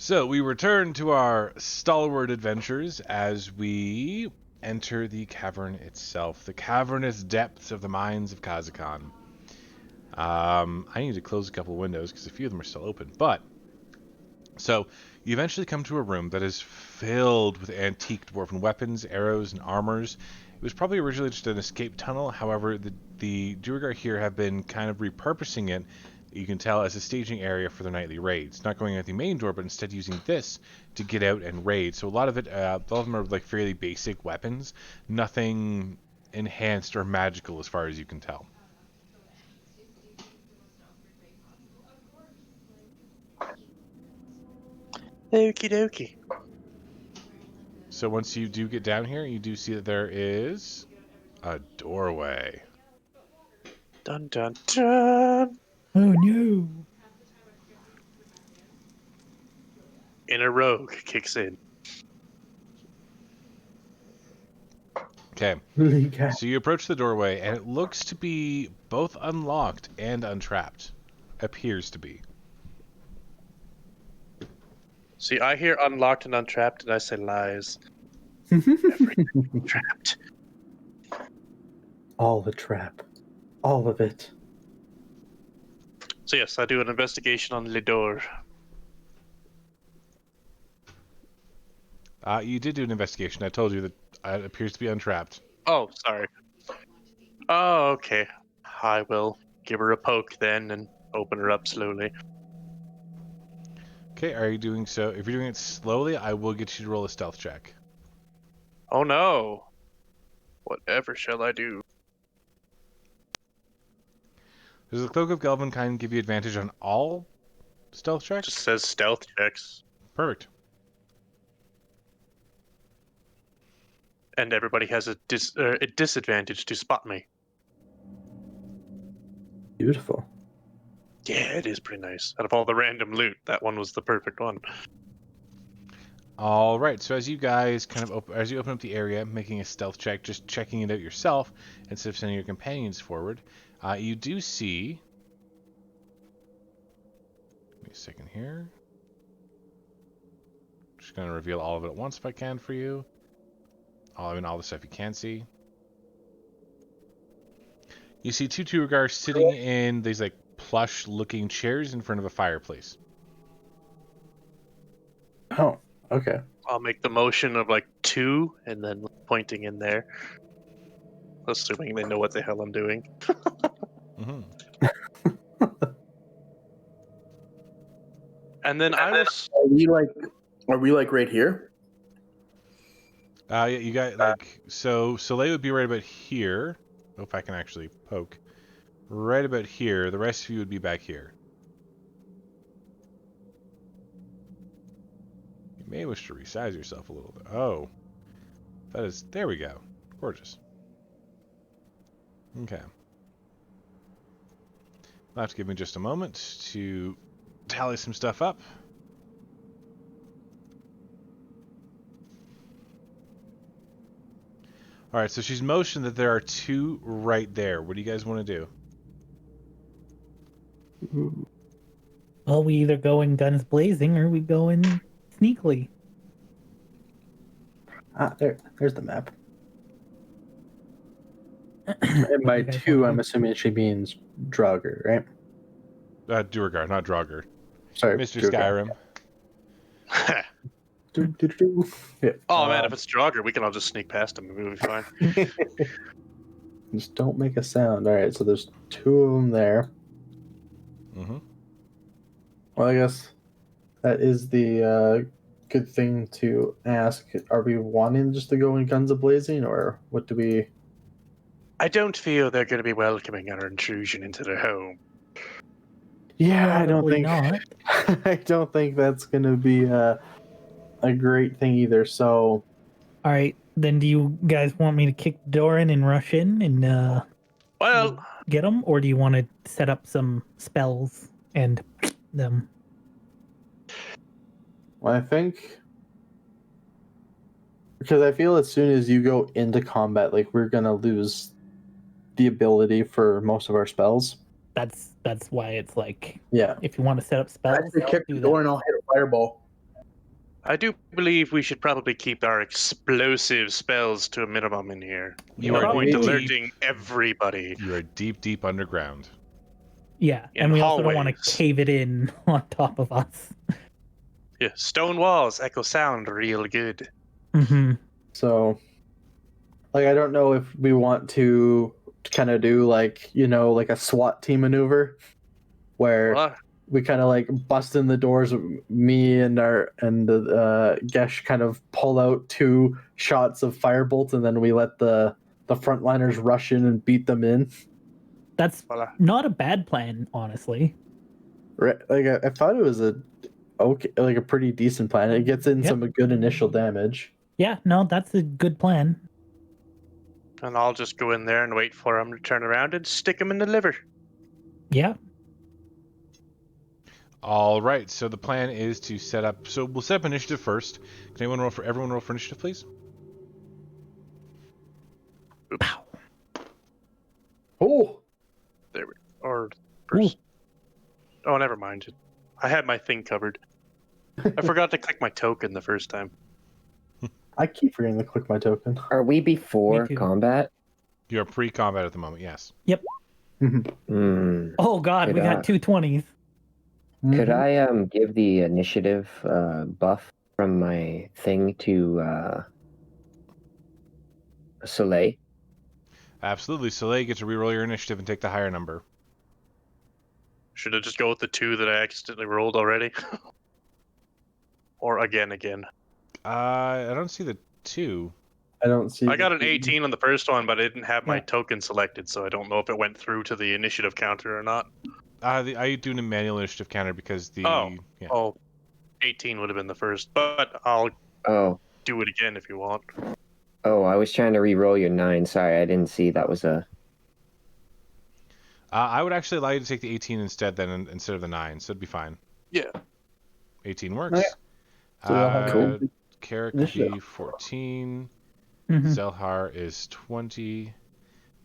So we return to our stalwart adventures as we enter the cavern itself, the cavernous depths of the mines of Khazakahn. I need to close a couple of windows because a few of them are still open. So you eventually come to a room that is filled with antique dwarven weapons, arrows, and armors. It was probably originally just an escape tunnel. However, the Duergar here have been kind of repurposing it, you can tell, as a staging area for their nightly raids. Not going out the main door, but instead using this to get out and raid. So a lot of them are like fairly basic weapons, nothing enhanced or magical as far as you can tell. Okie dokie. So once you do get down here, you do see that there is a doorway. Dun dun dun. Oh no. Inner rogue kicks in. Okay, so you approach the doorway, and it looks to be both unlocked and untrapped. Appears to be. See, I hear unlocked and untrapped, and I say lies. Everything trapped. All the trap. All of it. So yes, I do an investigation on the door. You did do an investigation. I told you that it appears to be untrapped. Oh, sorry. Oh, okay. I will give her a poke then and open her up slowly. Okay, are you doing so? If you're doing it slowly, I will get you to roll a stealth check. Oh no. Whatever shall I do? Does the Cloak of Galvankind give you advantage on all stealth checks? Just says stealth checks. Perfect. And everybody has a disadvantage to spot me. Beautiful. Yeah, it is pretty nice. Out of all the random loot, that one was the perfect one. All right. So as you guys as you open up the area, making a stealth check, just checking it out yourself instead of sending your companions forward, you do see. Give me a second here. Just gonna reveal all of it at once if I can for you. All the stuff you can see. You see two Duergar sitting in these like plush-looking chairs in front of a fireplace. Oh, okay. I'll make the motion of like 2 and then pointing in there. Assuming they know what the hell I'm doing. Mm-hmm. And then I was. Are we like right here? Yeah, you got like so Soleil would be right about here. Oh, if I can actually poke. Right about here. The rest of you would be back here. You may wish to resize yourself a little bit. Oh. That is... There we go. Gorgeous. Okay. You'll have to give me just a moment to tally some stuff up. Alright, so she's motioned that there are two right there. What do you guys want to do? Well, we either go in guns blazing or we go in sneakily. There's the map. And by Okay. two, I'm assuming she means Draugr, right? Duergar, not Draugr. Sorry, Mr. Draugr. Skyrim. Yeah. Oh man, if it's Draugr, we can all just sneak past him and we'll be fine. Just don't make a sound. All right, so there's two of them there. Mm-hmm. Well, I guess that is the good thing to ask. Are we wanting just to go in guns a-blazing, or what do we... I don't feel they're going to be welcoming our intrusion into their home. Yeah, I don't Probably think... not. I don't think that's going to be a great thing either, so... All right, then do you guys want me to kick the door in and rush in and Well, get them, or do you want to set up some spells and them? Well, I think... Because I feel as soon as you go into combat, like, we're going to lose the ability for most of our spells. That's why it's like, Yeah. if you want to set up spells, I say kick do the that. door and I'll hit a fireball. I do believe we should probably keep our explosive spells to a minimum in here. You No are point deep, alerting everybody. You are deep underground. Yeah, In and we also don't want hallways. to cave it in on top of us. Yeah, stone walls echo sound real good. Mm-hmm. So, like, I don't know if we want to kind of do like like a SWAT team maneuver, where Well, we kind of like bust in the doors. Me and the Gesh kind of pull out 2 shots of firebolt, and then we let the frontliners rush in and beat them in. That's voila. not a bad plan, honestly. Right? Like I thought it was a pretty decent plan. It gets in Yep. some good initial damage. Yeah, no, that's a good plan. And I'll just go in there and wait for him to turn around and stick him in the liver. Yeah. All right, so the plan is to set up. So we'll set up initiative first. Can everyone roll for initiative, please? Pow. Oh, Or first. Oh, never mind. I had my thing covered. I forgot to click my token the first time. I keep forgetting to click my token. Are we before Me too. combat? You're pre-combat at the moment, yes. Hmm. Oh God, we got 2 20s. Could Mhm. I give the initiative buff from my thing to Soleil? Absolutely. Soleil, get to reroll your initiative and take the higher number. Should I just go with the 2 that I accidentally rolled already? Or again. I don't see the 2. I don't see. I got an 18 on the first one, but I didn't have my Yeah. token selected, so I don't know if it went through to the initiative counter or not. I do a manual initiative counter because the Oh. yeah. Oh, 18 would have been the first, but I'll Oh, do it again if you want. I was trying to re-roll your 9. Sorry, I didn't see that was a. I would actually allow you to take the 18 instead instead of the 9, so it'd be fine. Yeah. 18 works. Okay. So we all have Cool. Carrick would be initiative. 14. Mhm. Zelhar is 20.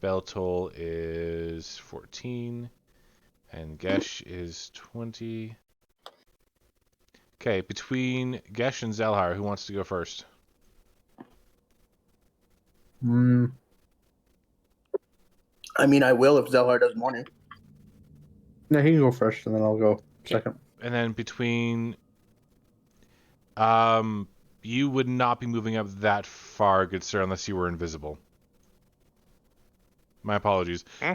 Beltol is 14. And Gesh is 20. Okay, between Gesh and Zelhar, who wants to go first? I mean, I will if Zelhar doesn't want to. No, he can go first, and then I'll go second. And then between... you would not be moving up that far, good sir, unless you were invisible. My apologies. Hmm?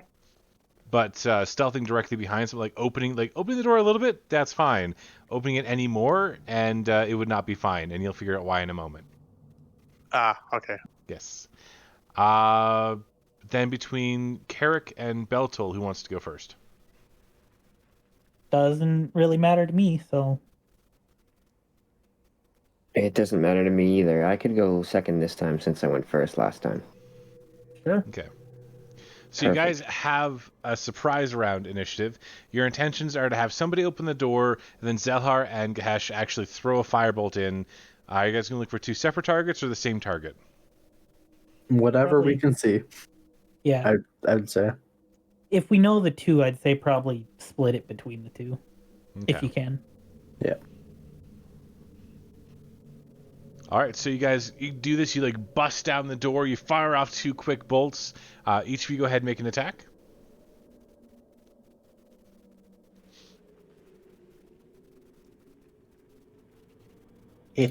But stealthing directly behind something, like opening the door a little bit, that's fine. Opening it any more, and it would not be fine, and you'll figure out why in a moment. Ah, okay. Yes. Then between Carrick and Beltol, who wants to go first? Doesn't really matter to me, so It doesn't matter to me either. I could go second this time since I went first last time. sure. Okay. So you guys have a surprise round initiative. Your intentions are to have somebody open the door, and then Zelhar and Gahesh actually throw a firebolt in. Are you guys going to look for 2 separate targets or the same target? Whatever we Probably. can see, Yeah. I would say. If we know the 2, I'd say probably split it between the 2 if you can. All right, so you do this. You like bust down the door. You fire off 2 quick bolts. Each of you go ahead and make an attack. Yeah.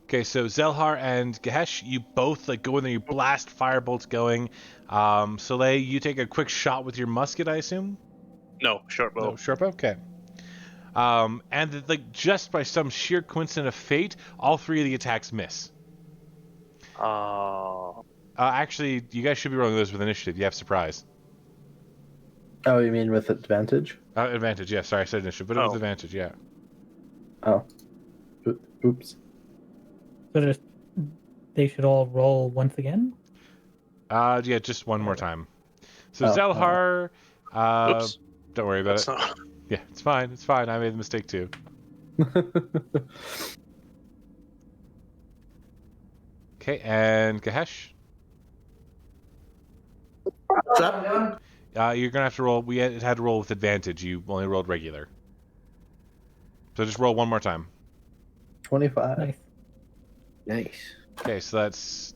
Okay, so Zelhar and Gahesh, you both like go in there. You blast firebolts going. Soleil, you take a quick shot with your musket, I assume. No, short bow. No, sharp. Okay. And like just by some sheer coincidence of fate, all 3 of the attacks miss. Actually, you guys should be rolling those with initiative. You have surprise. Oh, you mean with advantage? Advantage, yeah. Sorry, I said initiative, but it was advantage, yeah. Oh. Oops. So they should all roll once again? Yeah, just one more time. So Oh, Zelhar, Oops. don't worry about That's it. not... Yeah, it's fine. It's fine. I made the mistake too. Okay, and Gahesh. What's up? You're gonna have to roll. It had to roll with advantage. You only rolled regular. So just roll one more time. 25. Nice. Nice. Okay, so that's.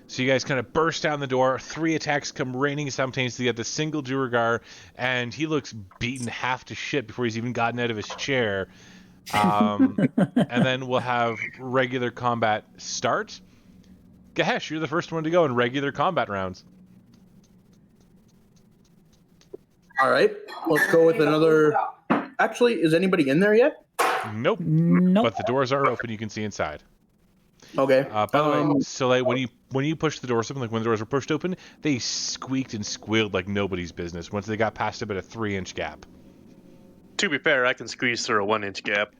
So you guys kind of burst down the door. 3 attacks come raining simultaneously at the single Duergar, and he looks beaten half to shit before he's even gotten out of his chair. And then we'll have regular combat start. Gahesh, you're the first one to go in regular combat rounds. All right, let's go with another. Actually, is anybody in there yet? Nope. Nope. But the doors are open. You can see inside. Okay. By the way, Soleil, when you pushed the doors open, like when the doors were pushed open, they squeaked and squealed like nobody's business once they got past about a 3-inch gap. To be fair, I can squeeze through a 1-inch gap.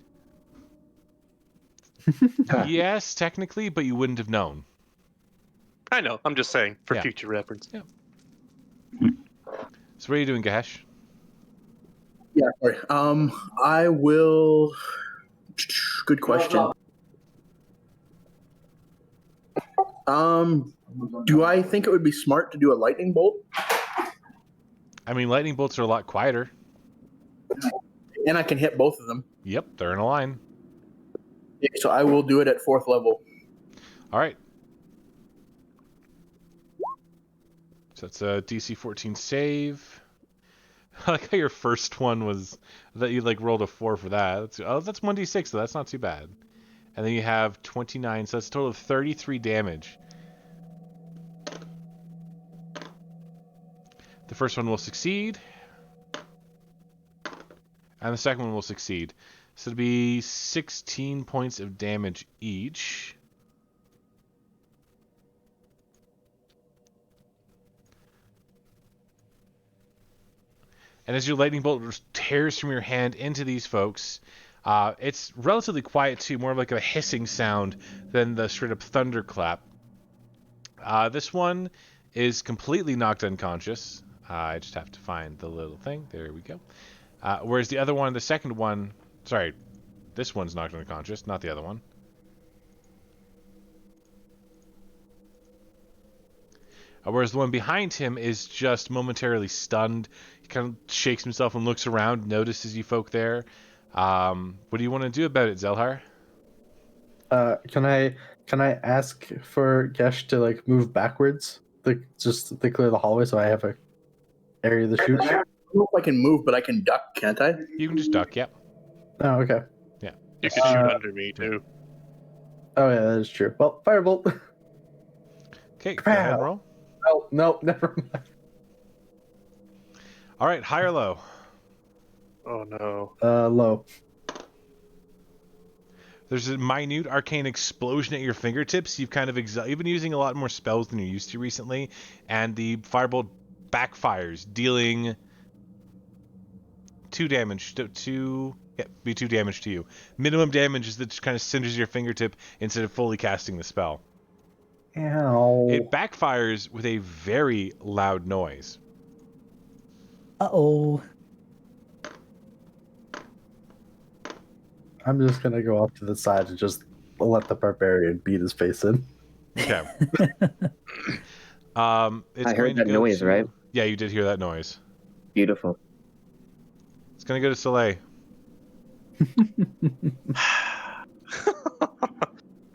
Yes, technically, but you wouldn't have known. I know. I'm just saying for Yeah. future reference. So what are you doing, Gahesh? Yeah. Sorry. I will. Good question. Do I think it would be smart to do a lightning bolt? I mean, lightning bolts are a lot quieter. And I can hit both of them. Yep, they're in a line. Yeah, so I will do it at 4th level. All right. So it's a DC 14 save. I like how your first one was that you like rolled a 4 for that. That's 1d6, so that's not too bad. And then you have 29, so that's a total of 33 damage. The first one will succeed. And the second one will succeed. So it'll be 16 points of damage each. And as your lightning bolt tears from your hand into these folks, it's relatively quiet too, more like a hissing sound than the straight up thunderclap. This one is completely knocked unconscious. I just have to find the little thing. There we go. Whereas the other one, the second one, sorry, this one's knocked unconscious, not the other one. Whereas the one behind him is just momentarily stunned. He kind of shakes himself and looks around, notices you folk there. What do you want to do about it, Zelhar? Can I ask for Gesh to like move backwards, just to clear the hallway, so I have a area to shoot? I don't know if I can move, but I can duck, can't I? You can just duck, yep. Oh, okay. Yeah. You can shoot under me too. Oh yeah, that is true. Well, firebolt. Okay, go ahead and roll. Oh no, never mind. All right, high or low? Oh no. Low. There's a minute arcane explosion at your fingertips. You've kind of you've been using a lot more spells than you're used to recently, and the firebolt backfires, dealing 2 damage to 2 damage to you. Minimum damage is that just kind of cinders your fingertip instead of fully casting the spell. Ow. It backfires with a very loud noise. Uh-oh. I'm just gonna go off to the side and just let the barbarian beat his face in. Okay. It's I going heard to that go noise, to- right? Yeah, you did hear that noise. Beautiful. It's going to go to Soleil.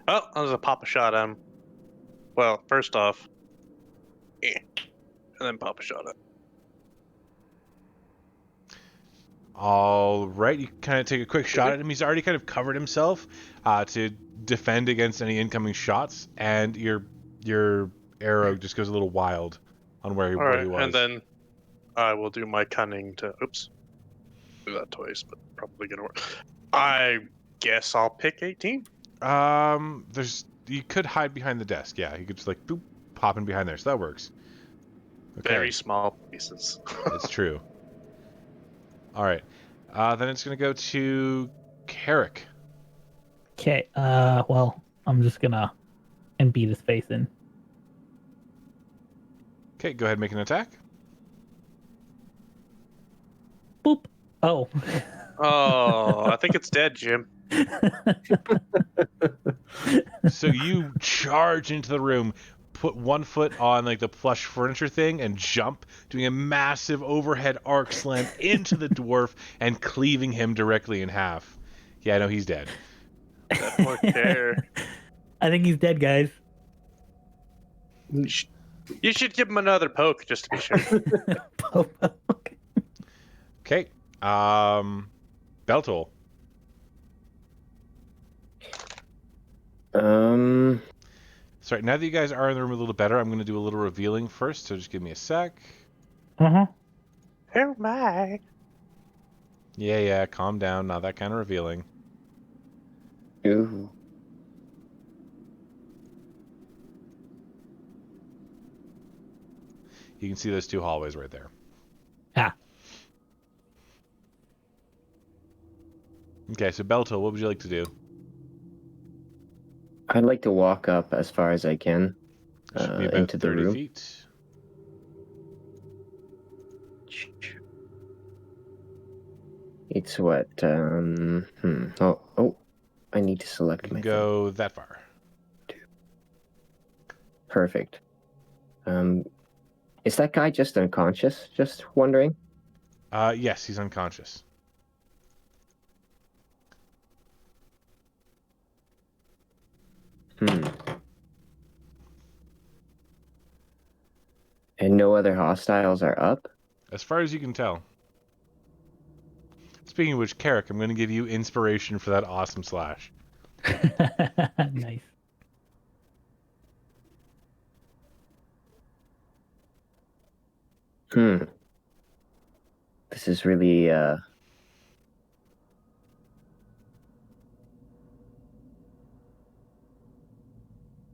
Oh, I was a pop a shot at him. Well, first off, and then pop a shot at him. All right, you kind of take a quick shot at him. He's already kind of covered himself to defend against any incoming shots, and your arrow just goes a little wild on where he Alright, was. and then I will do my cunning to. Oops. Do that twice, but probably gonna work. I guess I'll pick 18. You could hide behind the desk. Yeah, you could just like boop, pop in behind there. So that works. Okay. Very small pieces. It's true. All right. Then it's going to go to Carrick. Okay, well, I'm just gonna and beat his face in. Okay, go ahead and make an attack. Boop. Oh. Oh, I think it's dead, Jim. So you charge into the room, put one foot on like the plush furniture thing and jump, doing a massive overhead arc slam into the dwarf and cleaving him directly in half. Yeah, no, he's dead. That poor chair. I think he's dead, guys. You should give him another poke just to be sure. Okay. Beltol. Sorry, now that you guys are in the room a little better, I'm going to do a little revealing first, so just give me a sec. Uh-huh. Oh my. Yeah, calm down. Not that kind of revealing. Ooh. You can see those two hallways right there. Ah. Okay, so Beltol, what would you like to do? I'd like to walk up as far as I can Should be about into the 30 room. feet. It's what? Oh, I need to select You can my go that far. Perfect. Is that guy just unconscious? Just wondering. Yes, he's unconscious. And no other hostiles are up? As far as you can tell. Speaking of which, Carrick, I'm going to give you inspiration for that awesome slash. Nice. This is really,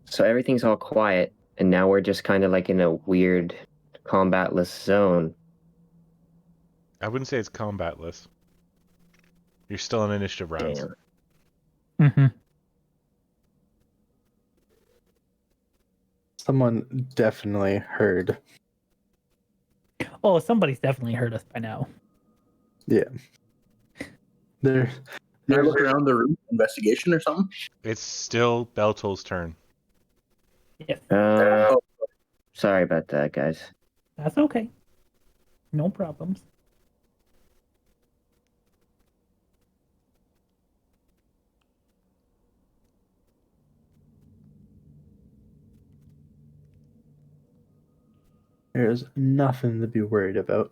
So everything's all quiet, and now we're just kind of like in a weird combatless zone. I wouldn't say it's combatless. You're still in initiative rounds. Damn. Mm-hmm. Someone definitely heard. Oh, somebody's definitely heard us by now. Yeah. There. Can I look around the room, investigation or something? It's still Beltol's turn. Yes, Sorry about that, guys. that's okay. No problems. There's nothing to be worried about.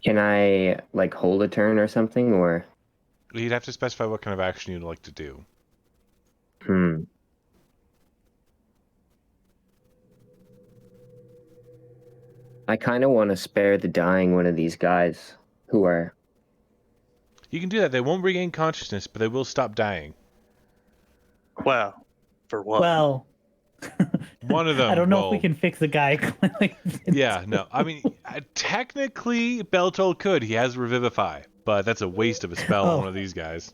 Can I like hold a turn or something, or? You'd have to specify what kind of action you'd like to do. I kind of want to spare the dying one of these guys who are. You can do that. They won't regain consciousness, but they will stop dying. Well, for what? Well, One of them. I don't know will... if we can fix a guy. Yeah, no. I mean, technically, Beltol could. He has Revivify, but that's a waste of a spell on one of these guys.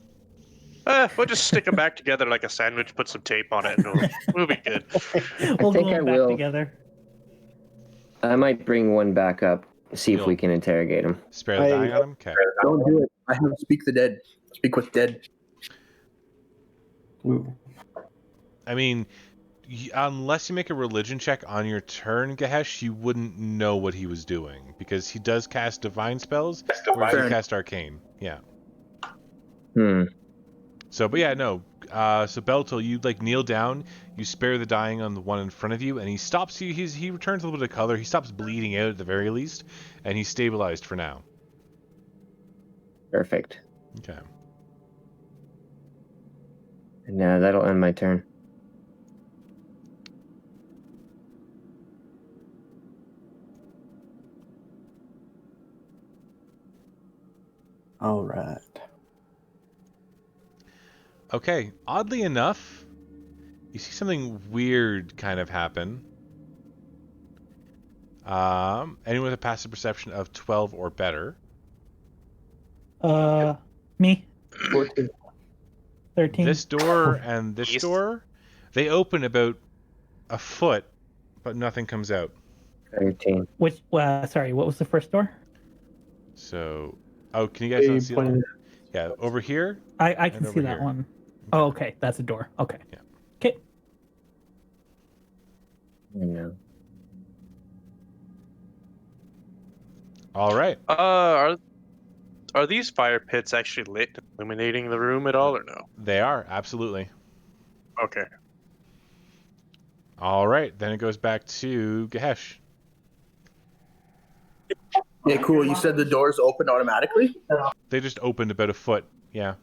We'll just stick them back together like a sandwich, put some tape on it, and we'll be good. We'll think glue I them back will. together. I might bring one back up, see if we You'll- can interrogate him. Spare the dying on him? Okay. Don't do it. I have speak the dead. Speak with dead. Ooh. I mean, unless you make a religion check on your turn, Gahesh, you wouldn't know what he was doing, because he does cast divine spells, whereas you cast arcane. Yeah. So, but yeah, no. So Beltol, you like kneel down, you spare the dying on the one in front of you, and he stops. He returns a little bit of color. He stops bleeding out at the very least, and he's stabilized for now. Perfect. Okay. And that'll end my turn. All right. Okay. Oddly enough, you see something weird kind of happen. Anyone with a passive perception of 12 or better. Me? 14. 13. This door and this East. door, they open about a foot, but nothing comes out. 13. Which? Sorry. What was the first door? So, can you guys not see Pointed- that? Yeah, over here. I And can over see that here. one. Oh, okay. That's a door. Okay. Yeah. Okay. No. All right. Are these fire pits actually lit, illuminating the room at all, or no? They are, absolutely. Okay. All right, then it goes back to Gehesh. Yeah, cool. You said the doors open automatically? They just opened about a foot. Yeah.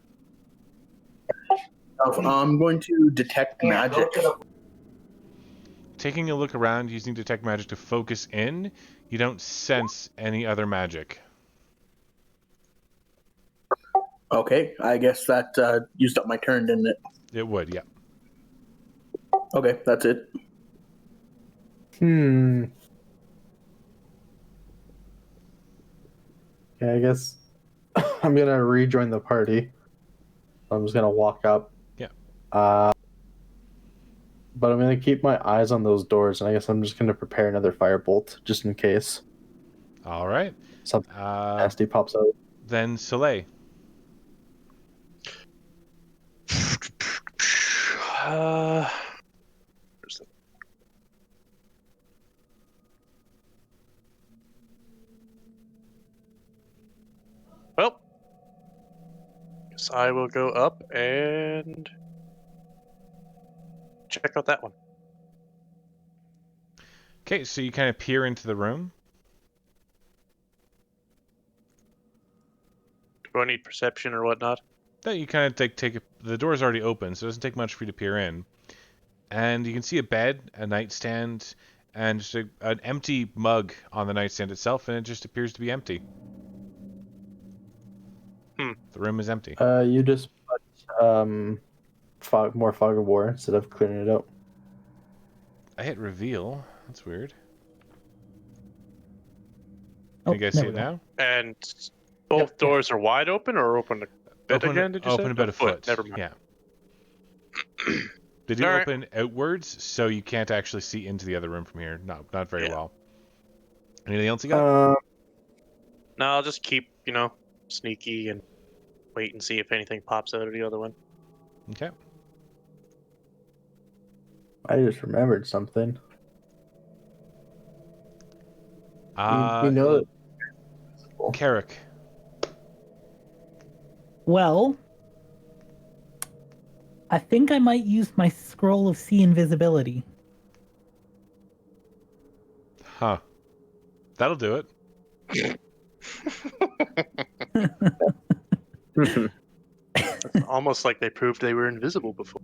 I'm going to detect magic. Taking a look around using Detect Magic to focus in, you don't sense any other magic. Okay, I guess that used up my turn, didn't it? It would, yeah. Okay, that's it. Yeah, I guess I'm gonna rejoin the party. I'm just gonna walk up. Yeah. But I'm gonna keep my eyes on those doors, and I guess I'm just gonna prepare another firebolt just in case All right. something nasty pops out. Then Soleil. Where's the- Well, guess I will go up and check out that one. Okay, so you kind of peer into the room. Do I need perception or whatnot? That you kind of the door's already open, so it doesn't take much for you to peer in. And you can see a bed, a nightstand, and just an empty mug on the nightstand itself, and it just appears to be empty. The room is empty. You just put more fog of war instead of clearing it out. I hit reveal. That's weird. Oh, Can you guys there see we it go. now? And both doors are wide open or open a bit Open, again, did you open say? about a foot. Never mind. Yeah. They do All right. open outwards, so you can't actually see into the other room from here. Not very Yeah. well. Anything else you got? No, I'll just keep, sneaky and wait and see if anything pops out of the other one. Okay. I just remembered something. We know that. Carrick. Well, I think I might use my scroll of see invisibility. Huh. That'll do it. Almost like they proved they were invisible before.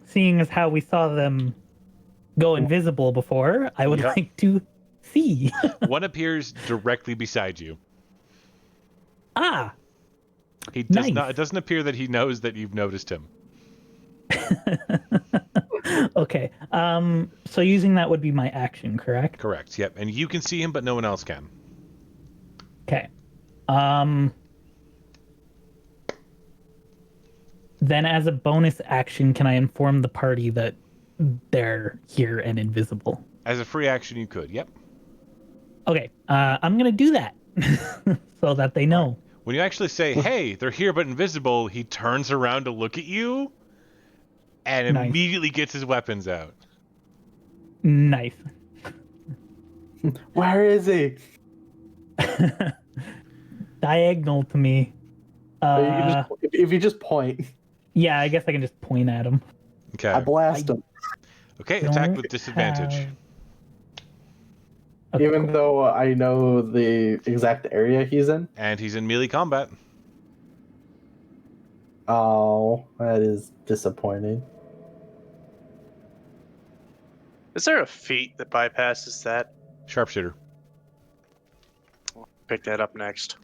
Seeing as how we saw them go invisible before, I would Yep. like to see. One appears directly beside you. Ah, He does Nice. not. It doesn't appear that he knows that you've noticed him. okay. So using that would be my action, correct? Correct. Yep. And you can see him, but no one else can. Okay. Then as a bonus action, can I inform the party that they're here and invisible? As a free action, you could. Yep. Okay. I'm gonna do that so that they know. When you actually say, "Hey, they're here but invisible," he turns around to look at you, and Nice. immediately gets his weapons out. Nice. Where is he? Diagonal to me. If you just point, Yeah, I guess I can just point at him. Okay. I blast him. Okay. Attack Don't with disadvantage. have- Okay, Even cool. though I know the exact area he's in. And he's in melee combat. Oh, that is disappointing. Is there a feat that bypasses that? Sharpshooter. Pick that up next.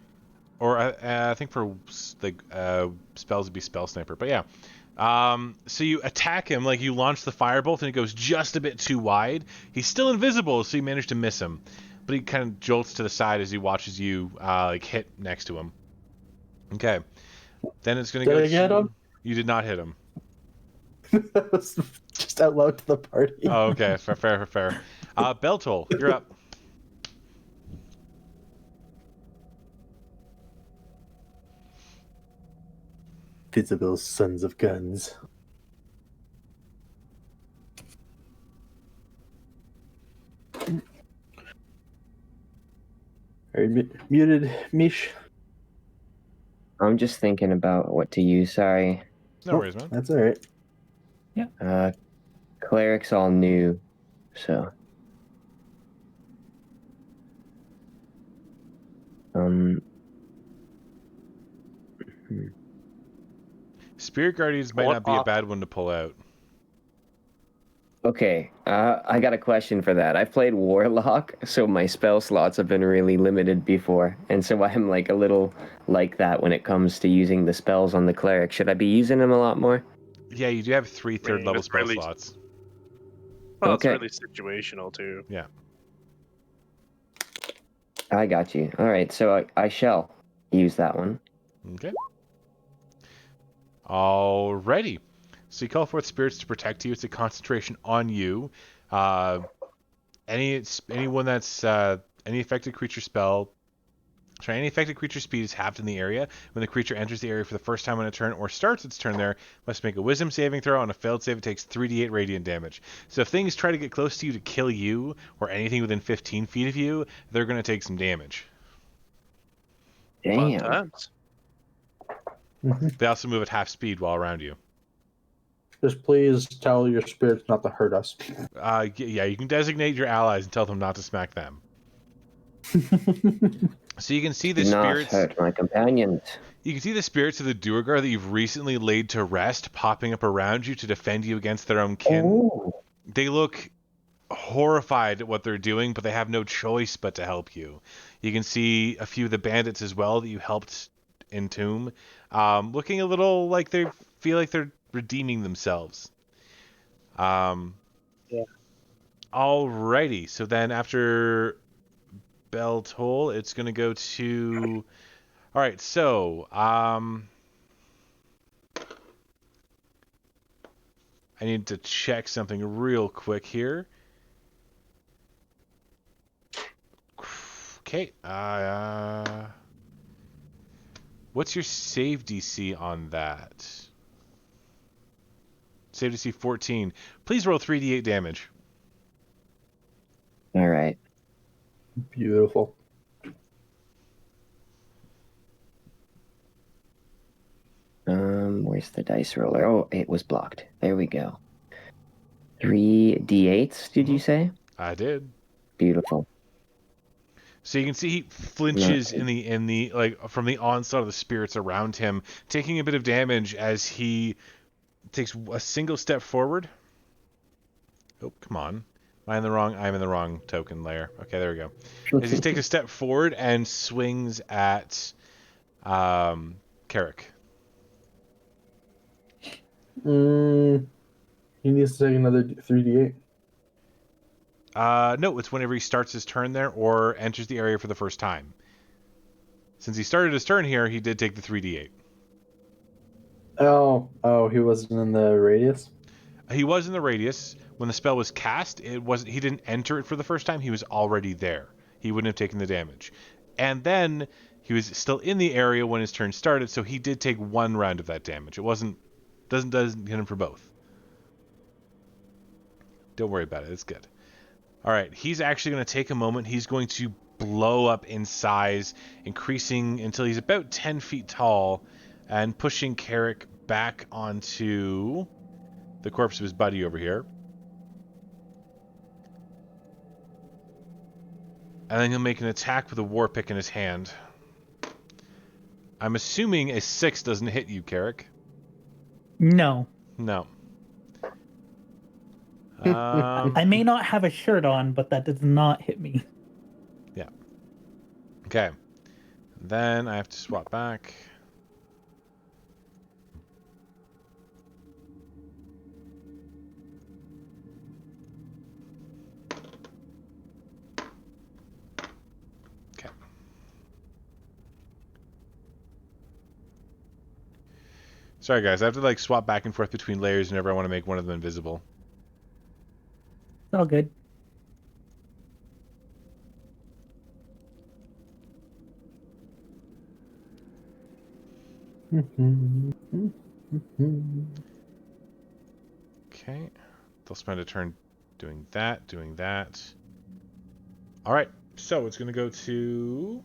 Or I think for spells would be spell sniper. But yeah. So you attack him, like you launch the firebolt, and it goes just a bit too wide. He's still invisible, so you manage to miss him. But he kind of jolts to the side as he watches you hit next to him. Okay. Then it's going to Did go I get him? You did not hit him. That was just out loud to the party. Oh, okay. Fair. Beltol, you're up. Visible sons of guns. Are you muted, Mish? I'm just thinking about what to use. Sorry. No worries, man. That's all right. Cleric's all new, so. Spirit Guardians might not be a bad one to pull out. Okay, I got a question for that. I've played Warlock, so my spell slots have been really limited before, and so I'm like a little like that when it comes to using the spells on the cleric. Should I be using them a lot more? Yeah, you do have 3 third-level it's spell really- slots. Well, Okay. it's really situational too. Yeah. I got you. All right, so I shall use that one. Okay. Alrighty. So you call forth spirits to protect you. It's a concentration on you. Anyone that's any affected creature spell. Sorry, any affected creature speed is halved in the area. When the creature enters the area for the first time on a turn or starts its turn there, must make a wisdom saving throw. On a failed save, it takes 3d8 radiant damage. So if things try to get close to you to kill you, or anything within 15 feet of you, they're going to take some damage. Fun Damn. times. They also move at half speed while around you. Just please tell your spirits not to hurt us. Yeah, you can designate your allies and tell them not to smack them. So you can see the Do not spirits. hurt my companions. You can see the spirits of the Duergar that you've recently laid to rest popping up around you to defend you against their own kin. Oh. They look horrified at what they're doing, but they have no choice but to help you. You can see a few of the bandits as well that you helped entomb, looking a little like they feel like they're redeeming themselves. Yeah. Alrighty, so then after Bell Toll, it's going to go to... Alright, so, I need to check something real quick here. Okay, what's your save DC on that? Save DC 14. Please roll 3d8 damage. All right. Beautiful. Where's the dice roller? Oh, it was blocked. There we go. 3d8s, did you say? I did. Beautiful. So you can see he flinches in the like from the onslaught of the spirits around him, taking a bit of damage as he takes a single step forward. Oh, come on. I'm in the wrong token layer. Okay, there we go. As he takes a step forward and swings at Carrick. He needs to take another 3d8. No, it's whenever he starts his turn there or enters the area for the first time. Since he started his turn here, he did take the 3d8. Oh, he wasn't in the radius? He was in the radius. When the spell was cast, he didn't enter it for the first time. He was already there. He wouldn't have taken the damage. And then he was still in the area when his turn started, so he did take one round of that damage. It doesn't hit him for both. Don't worry about it. It's good. All right, he's actually going to take a moment. He's going to blow up in size, increasing until he's about 10 feet tall, and pushing Carrick back onto the corpse of his buddy over here. And then he'll make an attack with a war pick in his hand. I'm assuming a 6 doesn't hit you, Carrick. No. No. I may not have a shirt on, but that does not hit me. Yeah. Okay. Then I have to swap back. Okay. Sorry, guys. I have to like swap back and forth between layers whenever I want to make one of them invisible. It's all good. Okay. They'll spend a turn doing that, doing that. All right. So it's going to go to...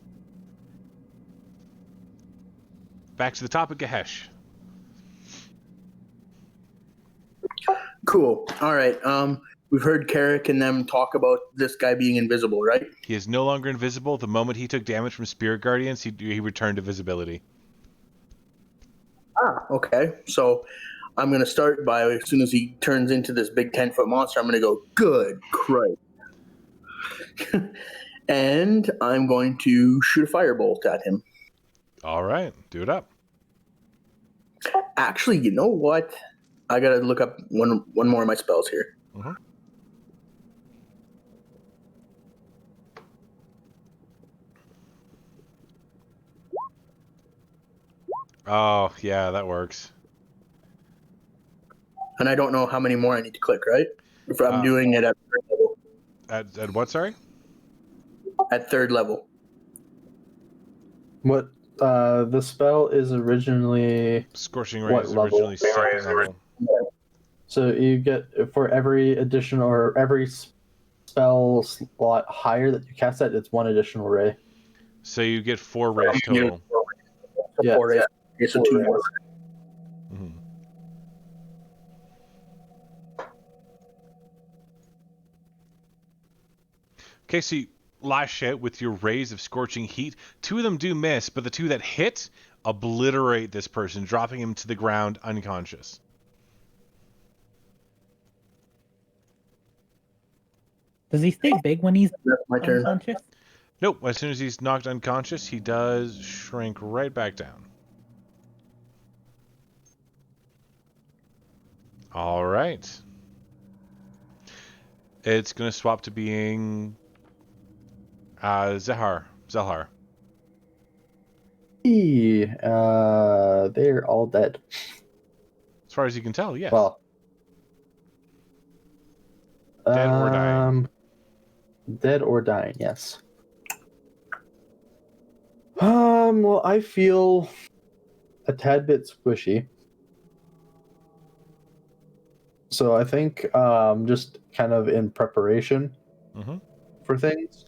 Back to the top of Gahesh. Cool. All right. We've heard Carrick and them talk about this guy being invisible, right? He is no longer invisible. The moment he took damage from Spirit Guardians, he returned to visibility. Ah, okay. So I'm going to start by, as soon as he turns into this big 10-foot monster, I'm going to go, good Christ. And I'm going to shoot a firebolt at him. All right. Do it up. Actually, you know what? I got to look up one more of my spells here. Mm-hmm. Oh, yeah, that works. And I don't know how many more I need to click, right? If I'm doing it at third level. At what, sorry? At third level. What the spell is originally Scorching what Ray is level? originally second level. So you get for every additional or every spell slot higher that you cast that, it's one additional ray. So you get 4 rays total. Yeah. 4 rays. Okay, so 2 more. Mm-hmm. Okay, so you lash out with your rays of scorching heat. 2 of them do miss, but the 2 that hit obliterate this person, dropping him to the ground unconscious. Does he stay big when he's That's my turn. unconscious? Nope, as soon as he's knocked unconscious, he does shrink right back down. All right. It's going to swap to being Zelhar. They're all dead. As far as you can tell, yes. Well, Dead or dying. Dead or dying, yes. Well, I feel a tad bit squishy. So I think just kind of in preparation for things,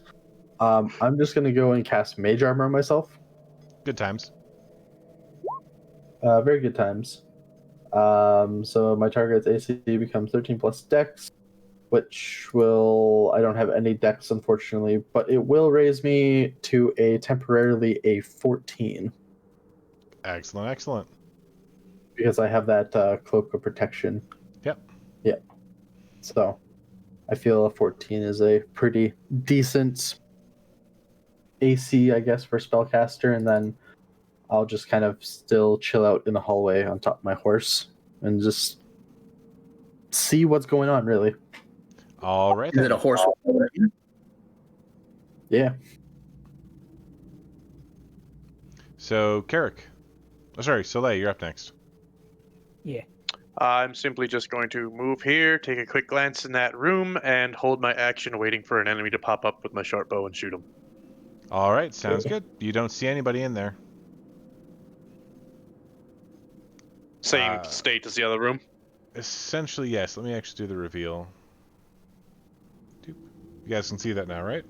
I'm just going to go and cast Mage Armor myself. Good times. Very good times. So my target's AC becomes 13 plus Dex, which will... I don't have any Dex, unfortunately, but it will raise me to temporarily a 14. Excellent, excellent. Because I have that Cloak of Protection. Yep. Yeah. So I feel a 14 is a pretty decent AC, I guess, for Spellcaster, and then I'll just kind of still chill out in the hallway on top of my horse and just see what's going on, really. All right. Is it a horse? Yeah. So, Carrick. Oh, sorry, Soleil, you're up next. Yeah. I'm simply just going to move here, take a quick glance in that room, and hold my action waiting for an enemy to pop up with my short bow and shoot him. All right, sounds good. You don't see anybody in there. Same state as the other room. Essentially, yes. Let me actually do the reveal. Doop. You guys can see that now, right?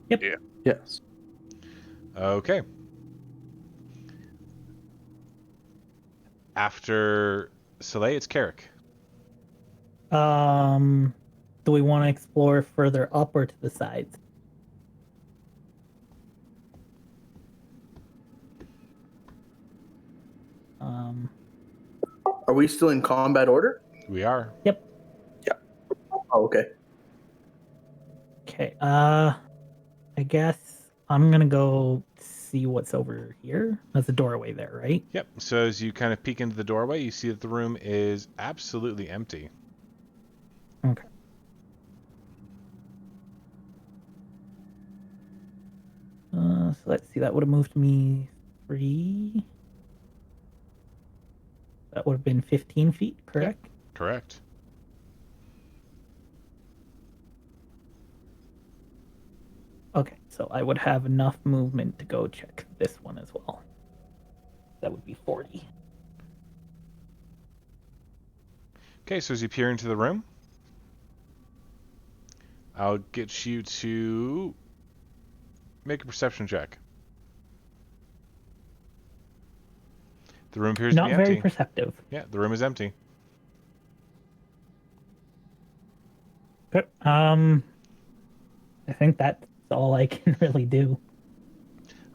Yep. Yeah. Yes. Okay. After Soleil, it's Carrick. Do we want to explore further up or to the sides? Are we still in combat order? We are. Yep. Oh, okay. Okay. I guess I'm gonna go see what's over here. That's a doorway there, right? Yep. So as you kind of peek into the doorway, you see that the room is absolutely empty. Okay. So let's see. That would have moved me 3. that would have been 15 feet, correct? Correct. Okay, so I would have enough movement to go check this one as well. That would be 40. Okay, so as you peer into the room, I'll get you to make a perception check. The room appears to Not be very empty. perceptive. Yeah, the room is empty. Okay, I think that's all I can really do.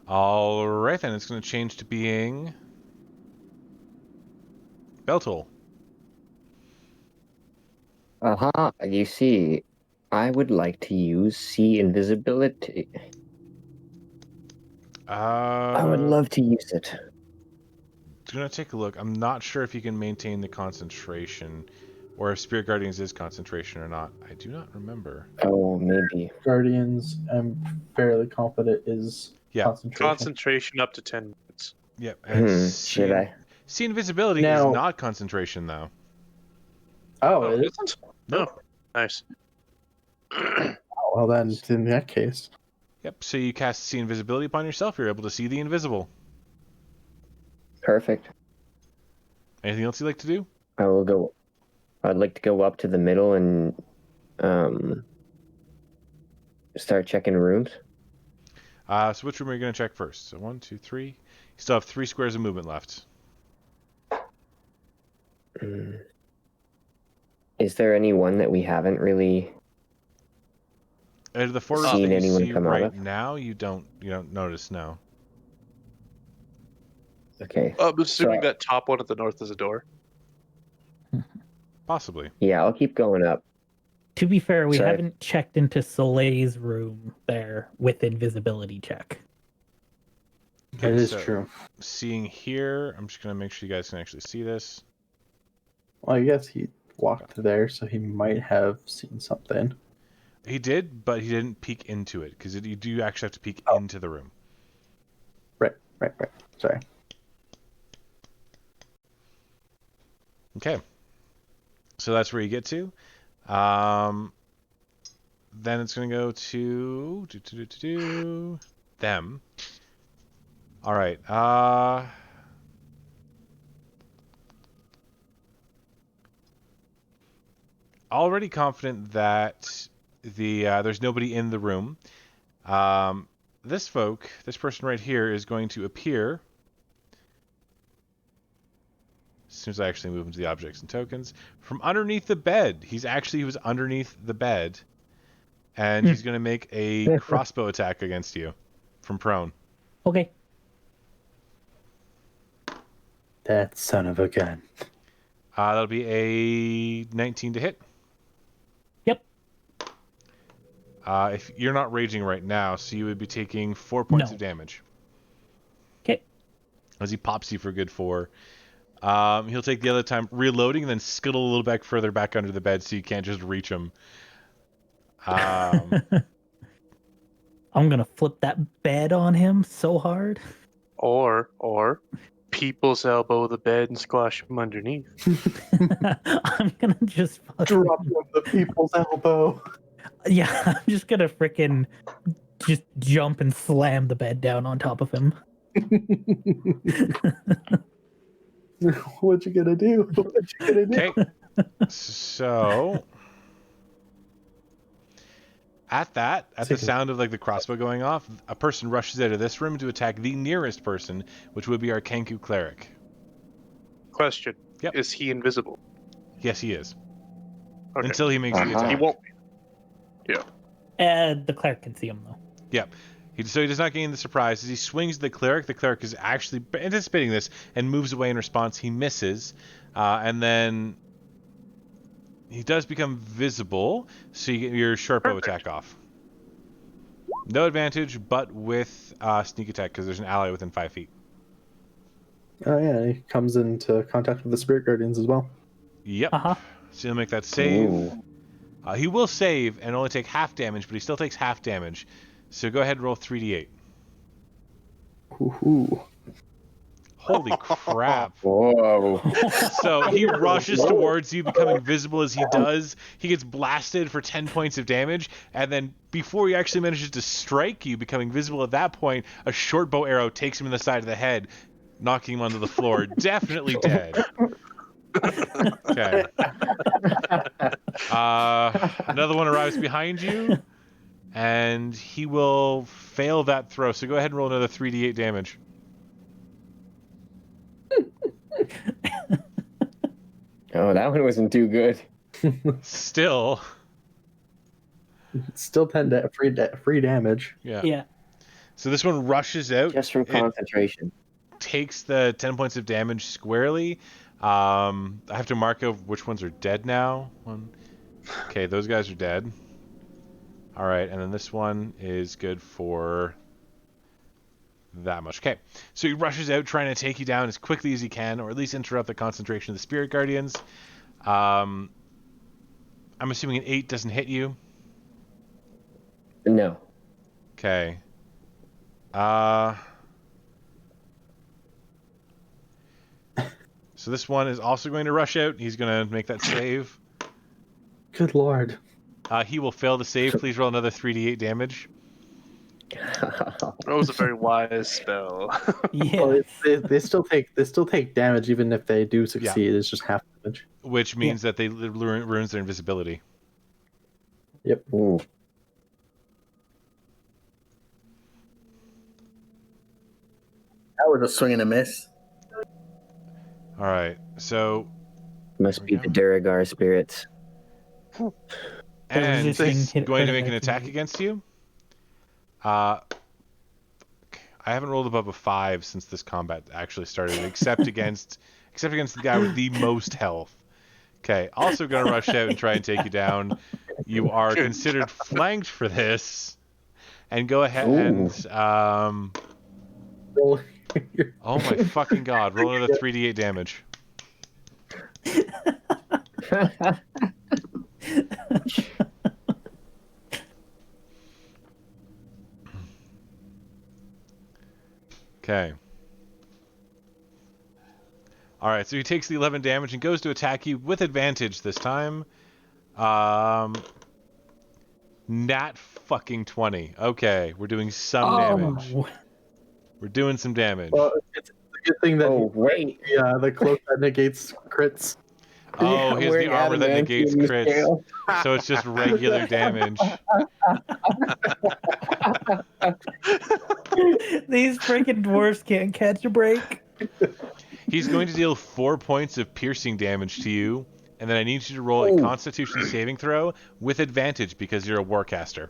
All right, then it's going to change to being Beltol. Aha, you see, I would like to use see invisibility. I would love to use it. Gonna take a look. I'm not sure if you can maintain the concentration, or if Spirit Guardians is concentration or not. I do not remember. Oh, maybe. Guardians, I'm fairly confident is Yeah. concentration. Concentration up to 10 minutes. Yep. And Should I? See invisibility Now- is not concentration though. Oh, Oh, it it is? isn't? No. Nice. Oh, well, then in that case. Yep. So you cast see invisibility upon yourself. You're able to see the invisible. Perfect. Anything else you'd like to do? I will go. I'd like to go up to the middle and start checking rooms. So which room are you gonna check first? So 1, 2, 3. You still have 3 squares of movement left. Is there any one that we haven't really? Out of the 4 rooms Seen that you anyone see come out right of? now, you don't notice. No. Okay. I'm assuming So- that top one at the north is a door. Possibly. Yeah, I'll keep going up. To be fair, we Sorry. haven't checked into Soleil's room there with invisibility check. That is so true. Seeing here, I'm just gonna make sure you guys can actually see this. Well, I guess he walked there, so he might have seen something. He did, but he didn't peek into it because you do actually have to peek into the room. Right. Sorry. Okay. So that's where you get to. Then it's going to go to them. All right. Already confident that there's nobody in the room. This person right here is going to appear. As soon as I actually move into the objects and tokens, from underneath the bed. He was underneath the bed, and he's going to make a crossbow attack against you from prone. Okay. That son of a gun. That'll be a 19 to hit. Yep. If you're not raging right now, so you would be taking 4 points No. of damage. Okay. As he pops you for a good 4. He'll take the other time reloading and then scuttle a little back further back under the bed so you can't just reach him. I'm gonna flip that bed on him so hard. Or people's elbow the bed and squash him underneath. I'm gonna just Drop him the people's elbow. Yeah, I'm just gonna frickin' just jump and slam the bed down on top of him. What you gonna do? Okay. So at the sound of like the crossbow going off, a person rushes out of this room to attack the nearest person, which would be our Kenku cleric. Question. Yep. Is he invisible? Yes, he is. Okay. Until he makes the Uh-huh. attack. He won't be. The cleric can see him though. Yep. So he does not gain the surprise. As he swings the cleric is actually anticipating this and moves away in response. He misses. And then he does become visible, so you get your short bow attack off. No advantage, but with sneak attack, because there's an ally within 5 feet. Oh yeah, he comes into contact with the spirit guardians as well. Yep. Uh-huh. So he'll make that save. Ooh. He will save and only take half damage, but he still takes half damage. So go ahead and roll 3d8. Ooh. Holy crap. Whoa. So he rushes towards you, becoming visible as he does. He gets blasted for 10 points of damage, and then before he actually manages to strike you, becoming visible at that point, a short bow arrow takes him in the side of the head, knocking him onto the floor. Definitely dead. Okay. Another one arrives behind you, and he will fail that throw. So go ahead and roll another 3d8 damage. Oh, that one wasn't too good. Still. Still 10 free damage. Yeah. Yeah. So this one rushes out. Just from concentration. Takes the 10 points of damage squarely. I have to mark out which ones are dead now. Okay, those guys are dead. All right, and then this one is good for that much. Okay, so he rushes out trying to take you down as quickly as he can, or at least interrupt the concentration of the Spirit Guardians. I'm assuming an 8 doesn't hit you. No. Okay. So this one is also going to rush out. He's going to make that save. Good lord. He will fail to save. Please roll another 3d8 damage. That was a very wise spell. Yeah. Well, they still take damage even if they do succeed. It's just half damage. Which means that they ruins their invisibility. Yep. Ooh. That was a swing and a miss. All right. So Must be the Duragar spirits. and resisting he's hit going to make an attack attack can against you. I haven't rolled above a 5 since this combat actually started, except against the guy with the most health. Okay. Also going to rush out and try and take you down. You are Good considered flanked for this. And go ahead Ooh. and Roll- oh my fucking god, roll another 3d8 damage. Okay. Alright, so he takes the 11 damage and goes to attack you with advantage this time. Nat fucking 20. Okay, we're doing some damage. Oh, We're doing some damage. Well, it's a good thing that Oh, wait. the cloak that negates crits. Oh, he has the armor that negates crits. Scale. So it's just regular damage. these freaking dwarfs can't catch a break. He's going to deal 4 points of piercing damage to you, and then I need you to roll a Ooh. Constitution saving throw with advantage because you're a warcaster.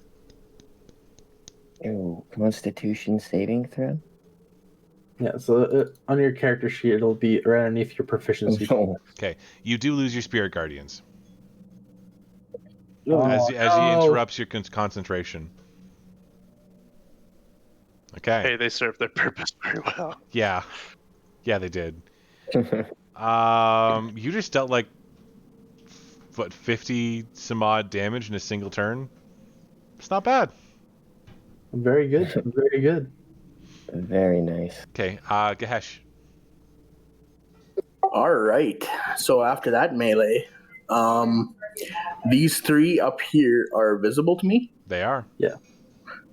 Ooh, Constitution saving throw? Yeah, so on your character sheet, it'll be right underneath your proficiency. Oh, Okay, you do lose your Spirit Guardians Oh, as he no. interrupts your concentration. Okay. Hey, they served their purpose very well. Yeah, they did. You just dealt like what 50 some odd damage in a single turn. It's not bad. Very good. Very good. Very nice. Okay, Gahesh. All right. So after that melee, these three up here are visible to me. They are.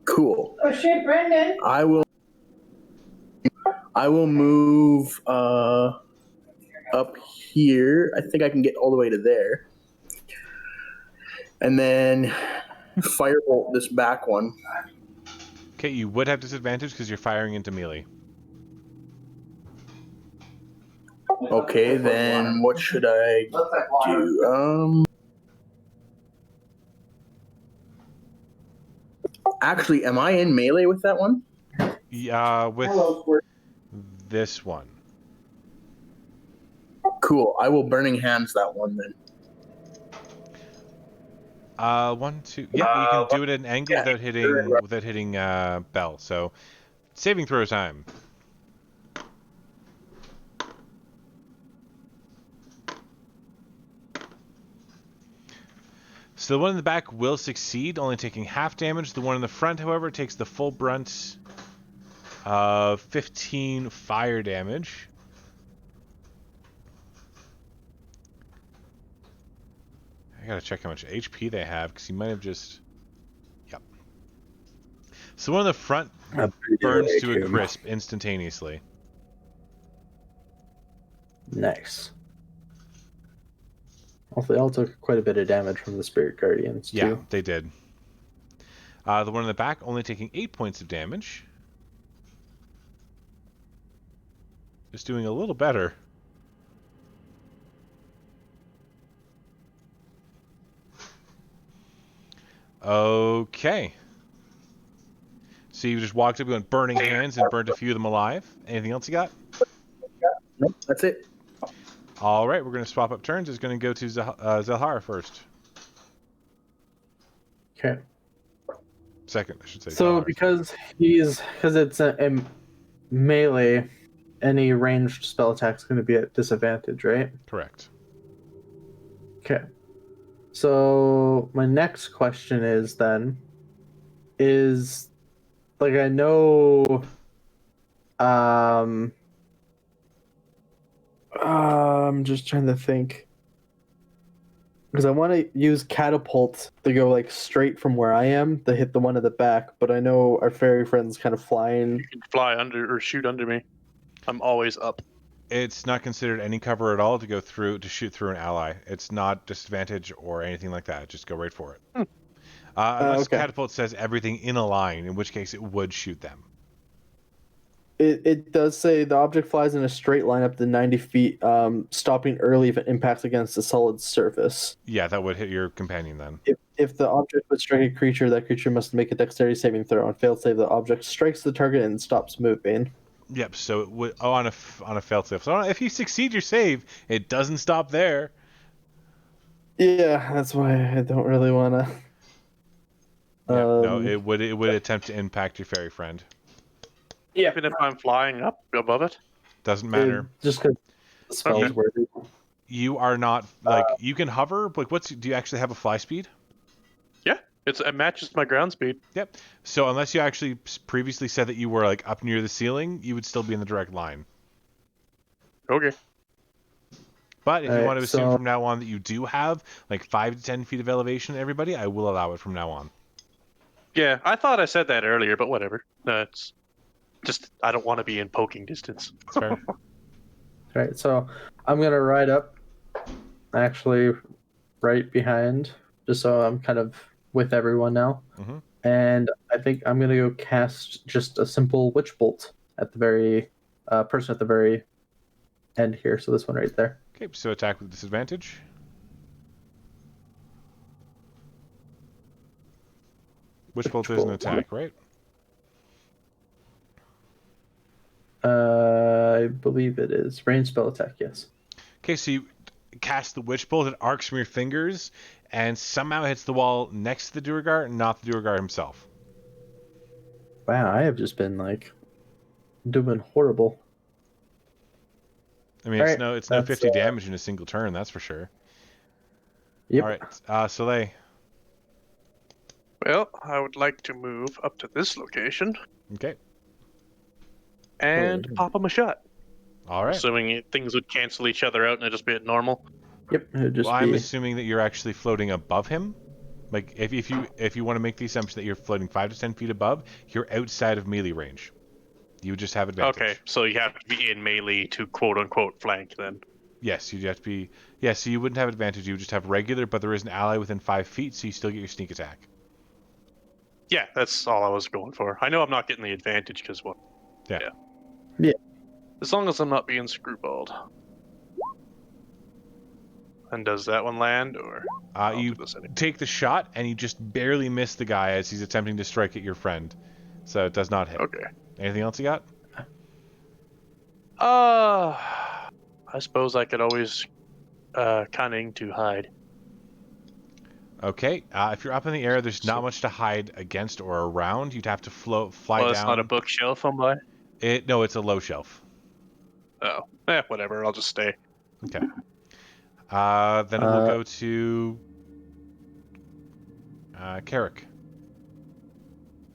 Cool. Oh shit, Brendan. I will move up here. I think I can get all the way to there. And then firebolt this back one. Okay, you would have disadvantage because you're firing into melee. Okay, then what should I do? Actually, am I in melee with that one? Yeah, with this one. Cool. I will burning hands that one then. 1, 2. Yeah, you can do it at an angle without hitting Bell. So, saving throw time. So the one in the back will succeed, only taking half damage. The one in the front, however, takes the full brunt 15 fire damage. I gotta check how much HP they have, because he might have just... Yep. So one of the front burns to a crisp instantaneously. Nice. Also, they all took quite a bit of damage from the Spirit Guardians, too. Yeah, they did. The one in the back only taking 8 points of damage. Just doing a little better. Okay. So you just walked up going burning hands and burnt a few of them alive. Anything else you got? Nope, that's it. All right, we're going to swap up turns. It's going to go to Zelhara first. Okay. Second, I should say. So Zelhara. because it's a melee, any ranged spell attack's going to be at disadvantage, right? Correct. Okay. So my next question is like I know I'm just trying to think because I want to use catapult to go like straight from where I am to hit the one at the back, but I know our fairy friend's kind of flying. You can fly under or shoot under me. I'm always up. It's not considered any cover at all to shoot through an ally. It's not disadvantage or anything like that. Just go right for it. Unless okay. catapult says everything in a line, in which case it would shoot them. It does say the object flies in a straight line up to 90 feet, stopping early if it impacts against a solid surface. Yeah, that would hit your companion then. If the object would strike a creature, that creature must make a dexterity saving throw. On failed save, the object strikes the target and stops moving. Yep. So it would on a failed save. So if you succeed your save, it doesn't stop there. Yeah, that's why I don't really want to. Yeah, no, it would attempt to impact your fairy friend. Yeah, Even if I'm flying up above it. Doesn't matter. Just because the spell's Okay. worthy. You are not like you can hover. Like, do you actually have a fly speed? Yeah, it matches my ground speed. Yep. So unless you actually previously said that you were like up near the ceiling, you would still be in the direct line. Okay. But if you Alright, want to assume so- from now on that you do have like 5 to 10 feet of elevation, everybody, I will allow it from now on. Yeah, I thought I said that earlier, but whatever. No, it's just I don't want to be in poking distance. That's fair. Right, so I'm gonna ride up, actually, right behind, just so I'm kind of with everyone now. Mhm. And I think I'm gonna go cast just a simple witch bolt at the very person at the very end here. So this one right there. Okay, so attack with disadvantage. Witch bolt is an attack, right? I believe it is range spell attack. Yes. Okay, so you cast the witch bolt. It arcs from your fingers and somehow hits the wall next to the Duergar, not the Duergar himself. Wow, I have just been like doing horrible. I mean, Alright, it's no that's, 50 damage in a single turn, that's for sure. Yep. All right, Soleil. Well, I would like to move up to this location Okay. and pop him a shot. All right. Assuming things would cancel each other out and it'd just be at normal. Yep. It'd just Well, I'm be. assuming that you're actually floating above him. Like, if you want to make the assumption that you're floating 5 to 10 feet above, you're outside of melee range. You would just have advantage. Okay, so you have to be in melee to quote unquote flank then. Yes, you'd have to be. Yeah, so you wouldn't have advantage. You would just have regular, but there is an ally within 5 feet, so you still get your sneak attack. Yeah, that's all I was going for. I know I'm not getting the advantage because what? Yeah. Yeah. As long as I'm not being screwballed. And does that one land or? I'll You do this anyway. take the shot, and you just barely miss the guy as he's attempting to strike at your friend. So it does not hit. Okay. Anything else you got? I suppose I could always cunning to hide. Okay. If you're up in the air, there's not much to hide against or around. You'd have to fly Well, down. it's not a bookshelf I'm by. No, it's a low shelf. Oh, whatever. I'll just stay. Okay. Then we'll go to Carrick.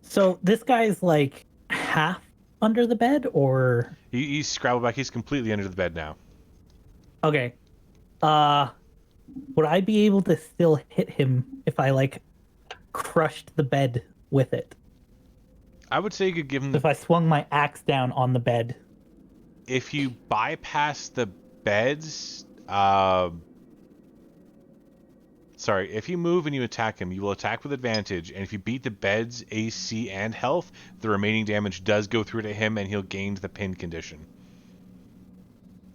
So this guy's like half under the bed, or He's scrabbled back. He's completely under the bed now. okay? Would I be able to still hit him if I like crushed the bed with it? I would say you could give him If I swung my axe down on the bed. if you bypass the beds. Sorry, if you move and you attack him, you will attack with advantage, and if you beat the bed's AC and health, the remaining damage does go through to him, and he'll gain the pinned condition.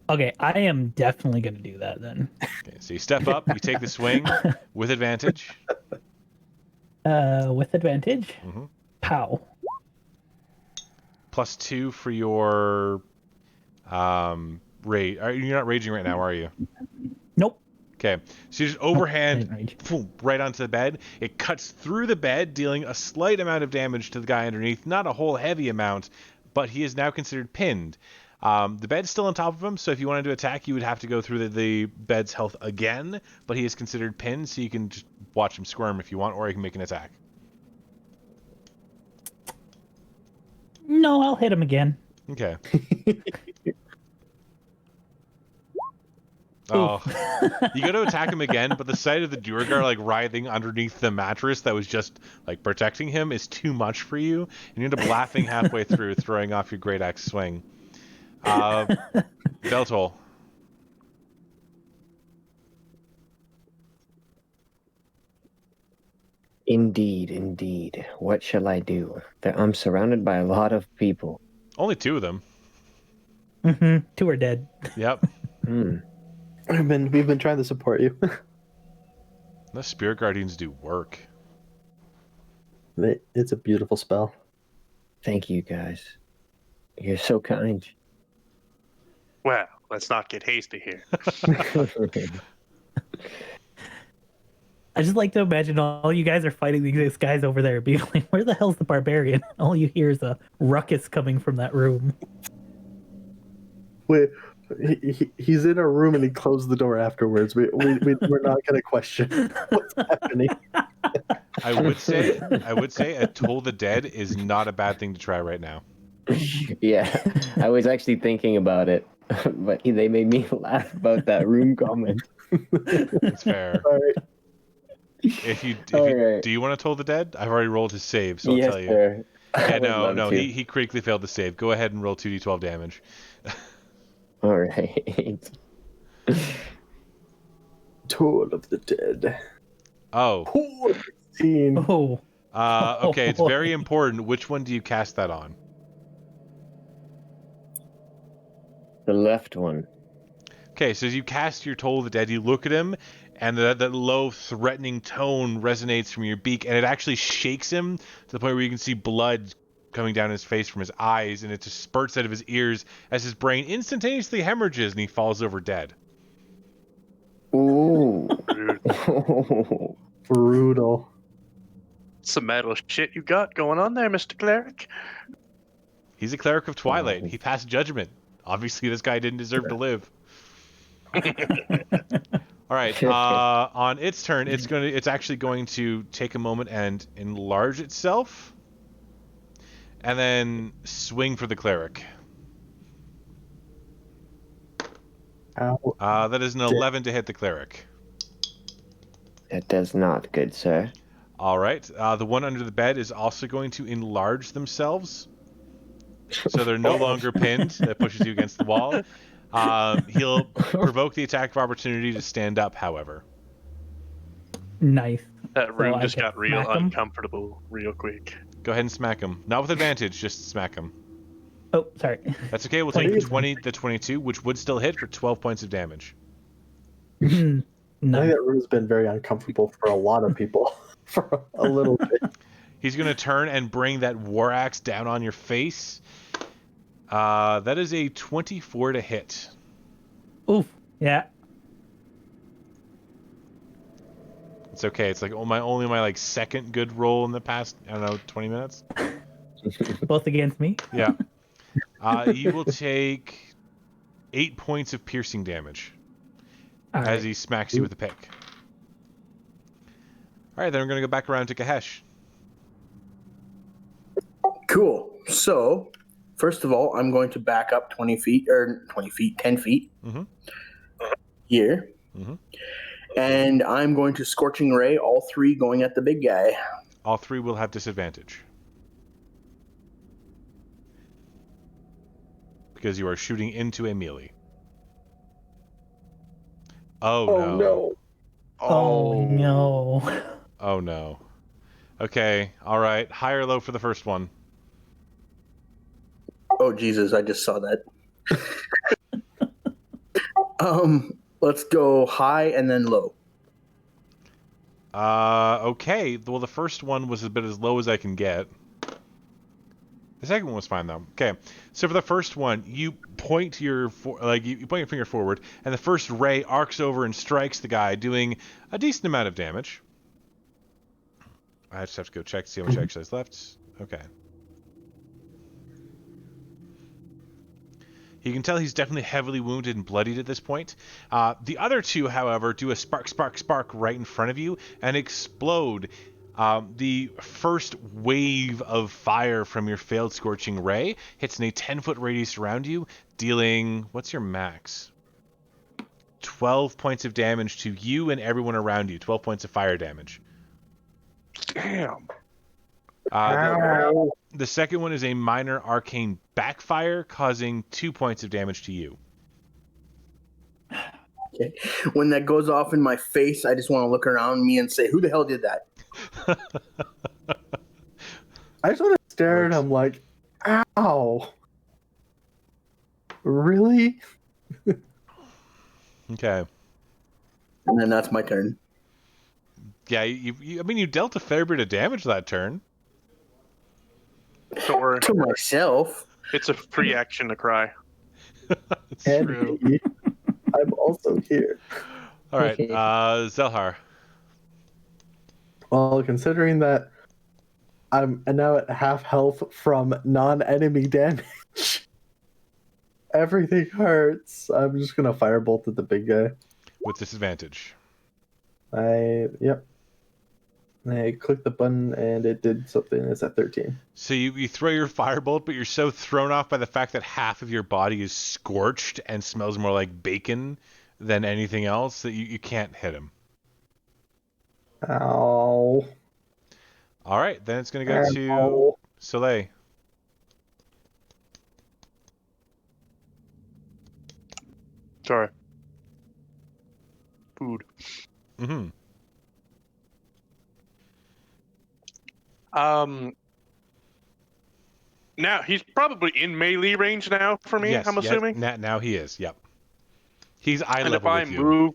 Okay, I am definitely gonna do that then. Okay, so you step up, you take the swing with advantage. With advantage. Mm-hmm. Pow. +2 for your rage. You're not raging right now, are you? Nope. Okay, so you just didn't overhand rage. boom, right onto the bed. It cuts through the bed, dealing a slight amount of damage to the guy underneath. Not a whole heavy amount, but he is now considered pinned. The bed's still on top of him, so if you wanted to attack, you would have to go through the bed's health again, but he is considered pinned, so you can just watch him squirm if you want, or you can make an attack. No, I'll hit him again. Okay. Oh, you go to attack him again, but the sight of the Duergar like writhing underneath the mattress that was just like protecting him is too much for you, and you end up laughing halfway through, throwing off your great axe swing. Beltol. Indeed. What shall I do? I'm surrounded by a lot of people. Only 2 of them. Mm-hmm. 2 are dead. Yep. We've been trying to support you. The Spirit Guardians do work. It's a beautiful spell. Thank you, guys. You're so kind. Well, let's not get hasty here. I just like to imagine all you guys are fighting these guys over there, being like, "Where the hell's the barbarian?" All you hear is a ruckus coming from that room. He's in a room and he closed the door afterwards. We're not going to question what's happening. I would say a Toll the Dead is not a bad thing to try right now. Yeah, I was actually thinking about it, but they made me laugh about that room comment. It's fair. All right. If you Alright. do you want to Toll the Dead? I've already rolled his save, so I'll Yes, tell you. sir. I Yeah, would love no, to. he critically failed the save. Go ahead and roll 2d12 damage. All right. Toll of the Dead. Oh. 16. Oh, Okay, it's very important. Which one do you cast that on? The left one. Okay, so as you cast your Toll of the Dead, you look at him, and that low, threatening tone resonates from your beak, and it actually shakes him to the point where you can see blood coming down his face from his eyes, and it just spurts out of his ears as his brain instantaneously hemorrhages, and he falls over dead. Ooh. Brutal. Some metal shit you got going on there, Mr. Cleric. He's a cleric of Twilight. He passed judgment. Obviously, this guy didn't deserve to live. All right. On its turn, it's actually going to take a moment and enlarge itself, and then swing for the cleric. Ow. That is an 11 to hit the cleric. That does not, good sir. All right. The one under the bed is also going to enlarge themselves, so they're no longer pinned. That pushes you against the wall. He'll provoke the attack of opportunity to stand up, however. nice. That room I just can got real smack him? uncomfortable real quick. Go ahead and smack him. Not with advantage, just smack him. Oh, sorry. That's okay. We'll take the 22, which would still hit for 12 points of damage. I think Nice. that room's been very uncomfortable for a lot of people for a little bit. He's going to turn and bring that war axe down on your face. That is a 24 to hit. Oof. Yeah. It's okay. It's like only my like second good roll in the past, I don't know, 20 minutes. Both against me. Yeah. You will take 8 points of piercing damage All as right. he smacks you with a pick. All right, then we're going to go back around to Kahesh. Cool. So, First of all, I'm going to back up 10 feet Mm-hmm. here. Mm-hmm. And I'm going to Scorching Ray, all 3 going at the big guy. All 3 will have disadvantage. Because you are shooting into a melee. Oh no. Oh no. Oh no. Okay, alright. High or low for the first one? Oh, Jesus, I just saw that. Let's go high and then low. Okay. Well, the first one was a bit as low as I can get. The second one was fine though. Okay, so for the first one, you point your you point your finger forward, and the first ray arcs over and strikes the guy, doing a decent amount of damage. I just have to go check to see how much actually is left. Okay. You can tell he's definitely heavily wounded and bloodied at this point. The other 2, however, do a spark right in front of you and explode. The first wave of fire from your failed Scorching Ray hits in a 10-foot radius around you, dealing... What's your max? 12 points of damage to you and everyone around you. 12 points of fire damage. Damn. The second one is a minor arcane backfire, causing 2 points of damage to you. Okay. When that goes off in my face, I just want to look around me and say, who the hell did that? I just want to stare at him like, ow. Really? Okay. And then that's my turn. Yeah, I mean, you dealt a fair bit of damage that turn. Don't worry. To myself. It's a free action to cry. It's And true. me. I'm also here. All right, Zelhar. Well, considering that I'm now at half health from non-enemy damage, everything hurts. I'm just gonna firebolt at the big guy. With disadvantage. Yep. I clicked the button and it did something. It's at 13. So you throw your firebolt, but you're so thrown off by the fact that half of your body is scorched and smells more like bacon than anything else that you can't hit him. Ow. All right, then it's going to go to Ow. Soleil. Sorry. Food. Mm-hmm. Now he's probably in melee range now for me. Yes, I'm assuming. now he is. Yep. He's eye And level if I with you. move,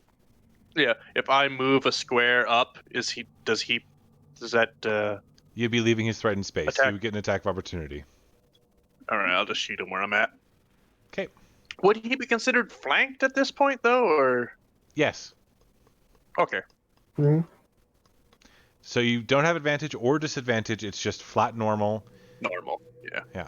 if I move a square up, does that? You'd be leaving his threatened space. Attack. You would get an attack of opportunity. All right, I'll just shoot him where I'm at. Okay. Would he be considered flanked at this point, though, or? Yes. Okay. Hmm. So you don't have advantage or disadvantage. It's just flat normal. Normal. Yeah.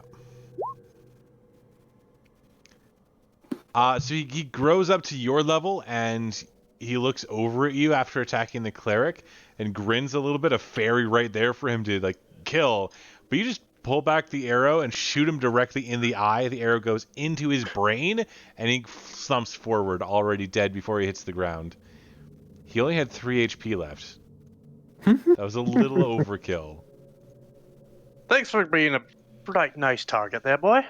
Yeah. So he grows up to your level and he looks over at you after attacking the cleric and grins a little bit. A fairy right there for him to kill. But you just pull back the arrow and shoot him directly in the eye. The arrow goes into his brain and he slumps forward, already dead before he hits the ground. He only had 3 HP left. That was a little overkill. Thanks for being a bright, nice target there, boy. I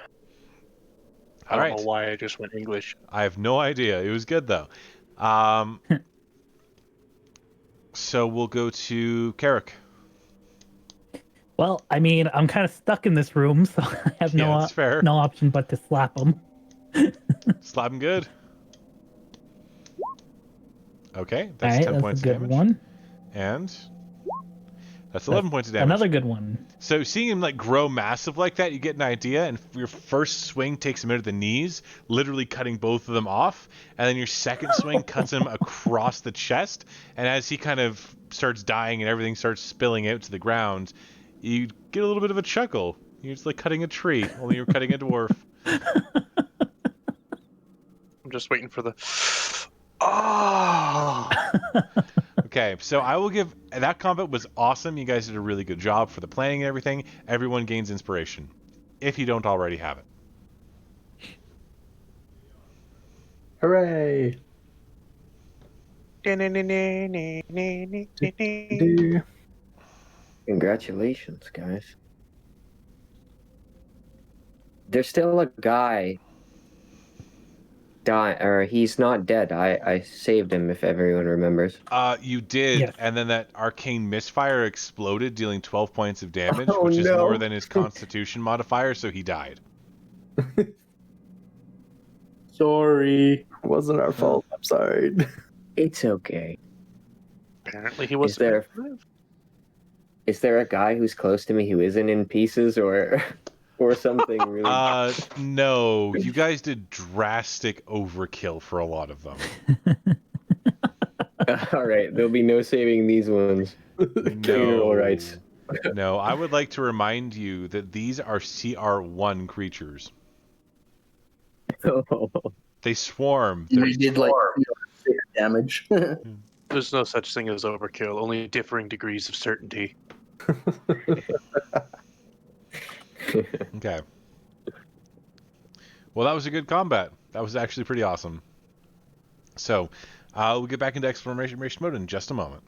All don't right. know why I just went English. I have no idea. It was good though. So we'll go to Carrick. Well, I mean, I'm kind of stuck in this room, so I have Yeah, that's fair. no option but to slap him. Slap him good. Okay, All that's right, 10 that's points a good damage. one. And that's 11 points of damage. Another good one. So seeing him grow massive like that, you get an idea, and your first swing takes him into the knees, literally cutting both of them off, and then your second swing cuts him across the chest, and as he kind of starts dying and everything starts spilling out to the ground, you get a little bit of a chuckle. You're just like cutting a tree, only you're cutting a dwarf. I'm just waiting for the. Oh. Okay, so I will give... That combat was awesome. You guys did a really good job for the planning and everything. Everyone gains inspiration, if you don't already have it. Hooray! Do. Congratulations, guys. There's still a guy or he's not dead. I saved him, if everyone remembers. You did, Yes. and then that arcane misfire exploded, dealing 12 points of damage, Oh, which is no. more than his Constitution modifier, so he died. Sorry. Wasn't our fault. I'm sorry. It's okay. Apparently, he was Is there a guy who's close to me who isn't in pieces or something really? No, you guys did drastic overkill for a lot of them. All right, there'll be no saving these ones. Funeral rites. No, I would like to remind you that these are CR1 creatures. They swarm. We did like 6 damage. There's no such thing as overkill, only differing degrees of certainty. Okay. Well, that was a good combat. That was actually pretty awesome. So, we'll get back into exploration mode in just a moment.